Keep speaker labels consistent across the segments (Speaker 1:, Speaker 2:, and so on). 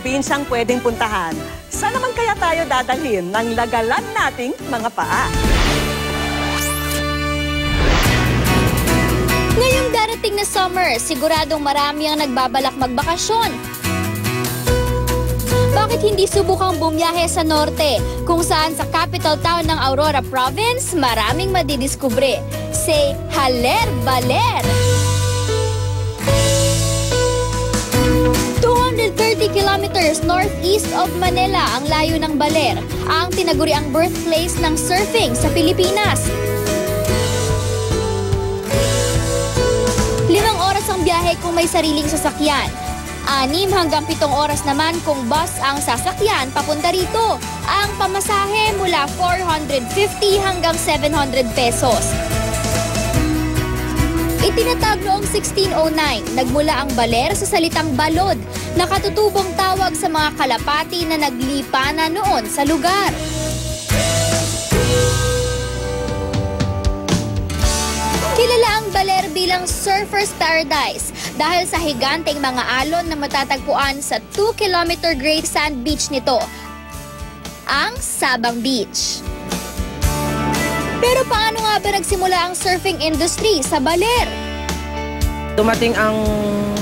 Speaker 1: probinsyang pwedeng puntahan. Saan naman kaya tayo dadalhin ng lagalan nating mga paa?
Speaker 2: Ngayong darating na summer, siguradong marami ang nagbabalak magbakasyon. Bakit hindi subukang bumiyahe sa norte, kung saan sa capital town ng Aurora Province, maraming madidiskubre. Say, Haler Baler! 230 kilometers northeast of Manila ang layo ng Baler, ang tinaguriang birthplace ng surfing sa Pilipinas. 5 oras ang biyahe kung may sariling sasakyan. 6 hanggang 7 oras naman kung bus ang sasakyan papunta rito. Ang pamasahe mula 450 hanggang 700 pesos. Itinatag noong 1609, nagmula ang baler sa salitang balod, na katutubong tawag sa mga kalapati na naglipa na noon sa lugar. Kilala ang baler bilang surfer's paradise dahil sa higanteng mga alon na matatagpuan sa 2-kilometer great sand beach nito, ang Sabang Beach. Pero paano nga ba nagsimula ang surfing industry sa Baler?
Speaker 3: Dumating ang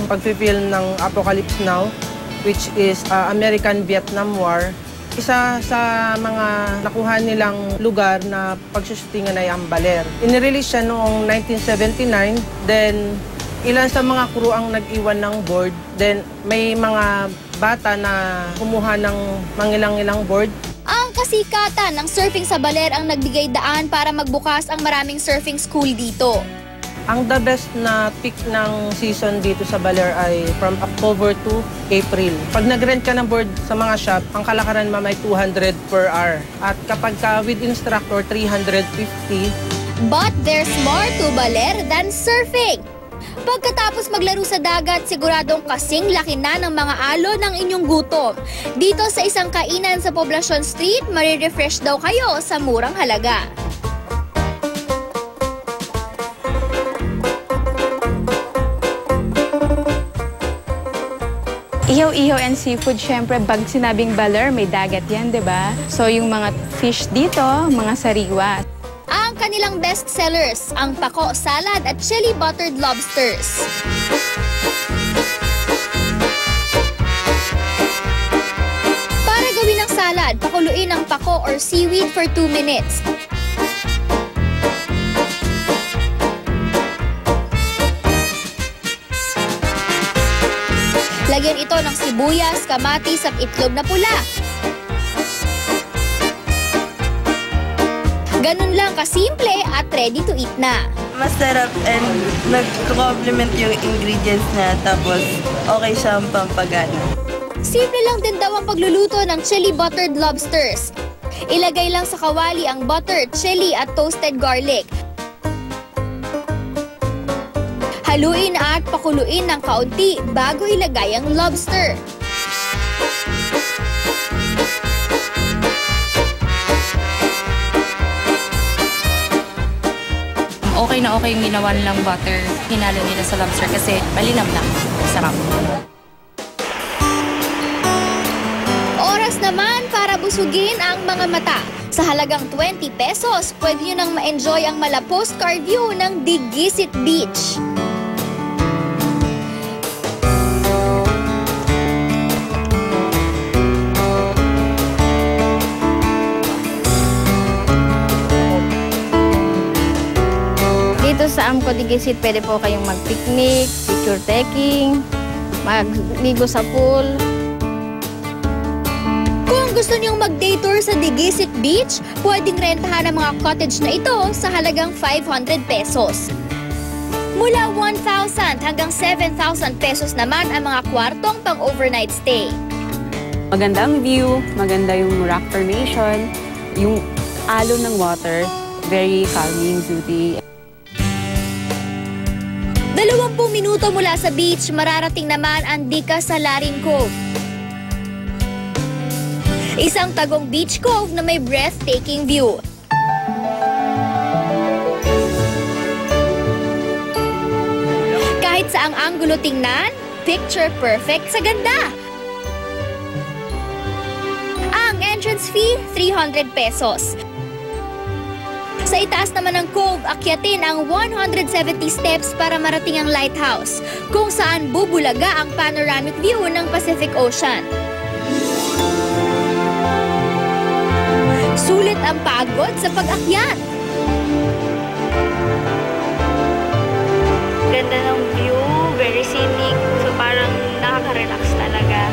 Speaker 3: pag-film ng Apocalypse Now, which is American-Vietnam War. Isa sa mga nakuha nilang lugar na pagsushootingan ay ang Baler. Inirelease siya noong 1979, then ilan sa mga crew ang nag-iwan ng board. Then may mga bata na kumuha ng mangilang-ilang board.
Speaker 2: Ang kasikatan ng surfing sa Baler ang nagbigay daan para magbukas ang maraming surfing school dito.
Speaker 3: Ang the best na peak ng season dito sa Baler ay from October to April. Pag nag-rent ka ng board sa mga shop, ang kalakaran mo ay 200 per hour. At kapag with instructor, 350.
Speaker 2: But there's more to Baler than surfing. Pagkatapos maglaro sa dagat, siguradong kasing laki na ng mga alon ng inyong gutom. Dito sa isang kainan sa Poblacion Street, marirefresh daw kayo sa murang halaga.
Speaker 4: Ihaw-ihaw and seafood, syempre, pag sinabing Baler, may dagat yan, di ba? So, yung mga fish dito, mga sariwa.
Speaker 2: Ang kanilang best sellers, ang pako salad at chili buttered lobsters. Para gawin ang salad, pakuluin ang pako or seaweed for 2 minutes. Lagyan ito ng sibuyas, kamatis at itlog na pula. Ganun lang kasimple at ready to eat na.
Speaker 5: Masarap and nag-complement yung ingredients na, tapos okay siyang pampagana.
Speaker 2: Simple lang din daw ang pagluluto ng chili buttered lobsters. Ilagay lang sa kawali ang butter, chili at toasted garlic. Haluin at pakuluin ng kaunti bago ilagay ang lobster.
Speaker 6: Okay na okay yung ginawa nilang butter. Hinalo nila sa lobster kasi malinamnam. Sarap.
Speaker 2: Oras naman para busugin ang mga mata. Sa halagang 20 pesos, pwede nyo nang ma-enjoy ang mala postcard view ng Digisit Beach.
Speaker 4: Dito sa Amco Digisit, pwede po kayong mag-picnic, picture taking, magligo sa pool.
Speaker 2: Kung gusto niyong mag-day tour sa Digisit Beach, pwedeng rentahan ang mga cottage na ito sa halagang 500 pesos. Mula 1,000 hanggang 7,000 pesos naman ang mga kwartong pang-overnight stay.
Speaker 7: Magandang view, maganda yung rock formation, yung alon ng water, very calming, soothing.
Speaker 2: 20 minuto mula sa beach, mararating naman ang Dica Salarin Cove. Isang tagong beach cove na may breathtaking view. Kahit saang anggulo tingnan, picture perfect sa ganda. entrance fee, 300 pesos. Sa itaas naman ng cove, akyatin ang 170 steps para marating ang lighthouse, kung saan bubulaga ang panoramic view ng Pacific Ocean. Sulit ang pagod sa pag-akyat.
Speaker 4: Ganda ng view, very scenic. So parang nakaka-relax talaga.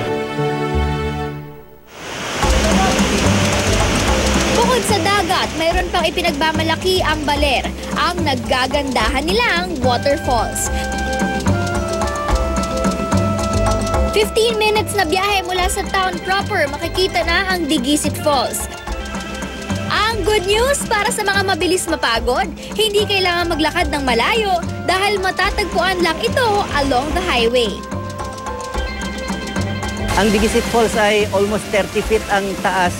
Speaker 2: Bukod sa dagat, mayroon pang ipinagmamalaki ang Baler, ang naggagandahan nilang waterfalls. 15 minutes na biyahe mula sa town proper, makikita na ang Digisit Falls. Ang good news para sa mga mabilis mapagod, hindi kailangan maglakad ng malayo dahil matatagpuan lang ito along the highway.
Speaker 8: Ang Digisit Falls ay almost 30 feet ang taas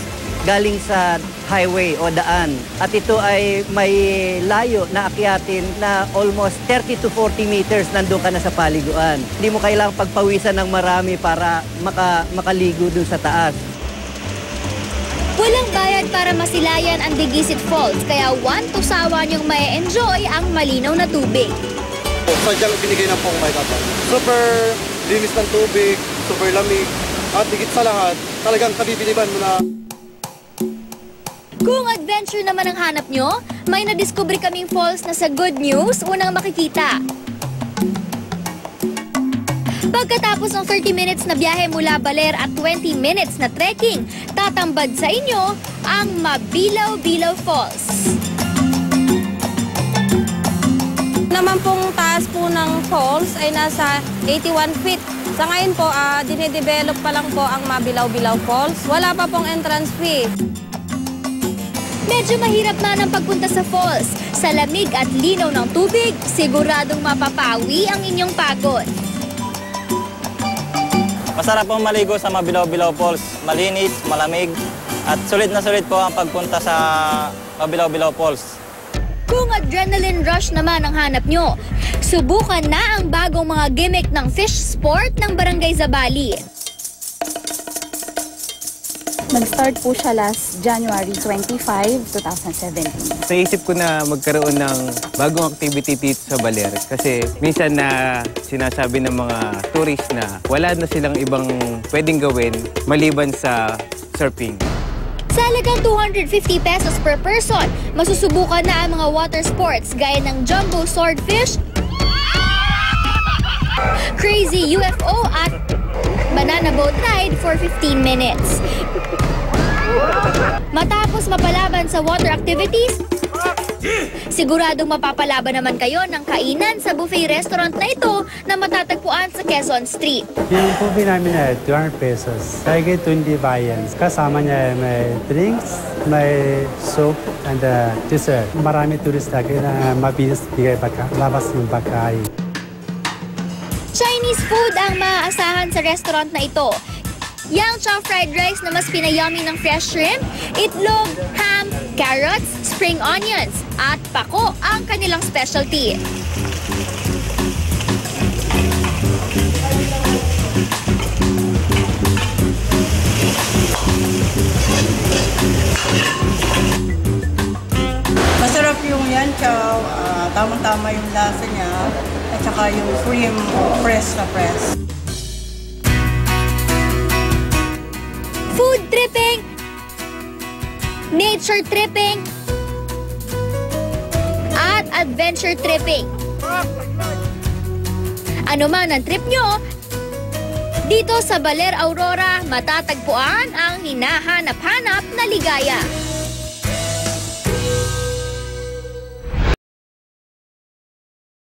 Speaker 8: galing sa highway o daan. At ito ay may layo na akyatin na almost 30 to 40 meters nandun ka na sa paliguan. Hindi mo kailangang pagpawisan ng marami para makaligo dun sa taas.
Speaker 2: Walang bayad para masilayan ang Digisit Falls, kaya one to sawa niyong ma-enjoy ang malinaw na tubig.
Speaker 9: Sadyang binigay ng pong may kapal. Super linis ng tubig, super lamig, at higit sa lahat, talagang kabibiliban mo na.
Speaker 2: Kung adventure naman ang hanap nyo, may nadiskubre kaming falls na sa good news unang makikita. Pagkatapos ng 30 minutes na biyahe mula Baler at 20 minutes na trekking, tatambad sa inyo ang Mabilaw-Bilaw Falls.
Speaker 10: Naman pong taas po ng falls ay nasa 81 feet. Sa ngayon po, dinedevelop pa lang po ang Mabilaw-Bilaw Falls. Wala pa pong entrance fee.
Speaker 2: Medyo mahirap na ang pagpunta sa falls. Sa lamig at linaw ng tubig, siguradong mapapawi ang inyong pagod.
Speaker 11: Masarap pong maligo sa Mabilaw-Bilaw Falls. Malinis, malamig, at sulit na sulit po ang pagpunta sa Mabilaw-Bilaw Falls.
Speaker 2: Kung adrenaline rush naman ang hanap nyo, subukan na ang bagong mga gimmick ng fish sport ng Barangay Zambali.
Speaker 12: Nag-start po siya last January 25, 2017.
Speaker 13: Naisip ko na magkaroon ng bagong activity dito sa Baler kasi minsan na sinasabi ng mga tourist na wala na silang ibang pwedeng gawin maliban sa surfing.
Speaker 2: Sa halagang 250 pesos per person, masusubukan na ang mga water sports gaya ng jumbo swordfish, crazy UFO at banana boat ride for 15 minutes. Matapos mapalaban sa water activities, siguradong mapapalaban naman kayo ng kainan sa buffet restaurant na ito na matatagpuan sa Quezon Street.
Speaker 14: Yung buffet namin ay 200 pesos. Kaya 20 bayans. Kasama niya may drinks, may soup, and dessert. Marami turista kaya mabilis bigay labas yung pagkain.
Speaker 2: Chinese food ang maaasahan sa restaurant na ito. Yang chow fried rice na mas pinayami ng fresh shrimp, itlog, ham, carrots, spring onions, at pako ang kanilang specialty.
Speaker 15: Masarap yung yan chow, tamang-tama yung lasa niya, at saka yung cream fresh na fresh.
Speaker 2: Food tripping, nature tripping, at adventure tripping. Ano man ang trip nyo, dito sa Baler Aurora matatagpuan ang hinahanap-hanap na ligaya.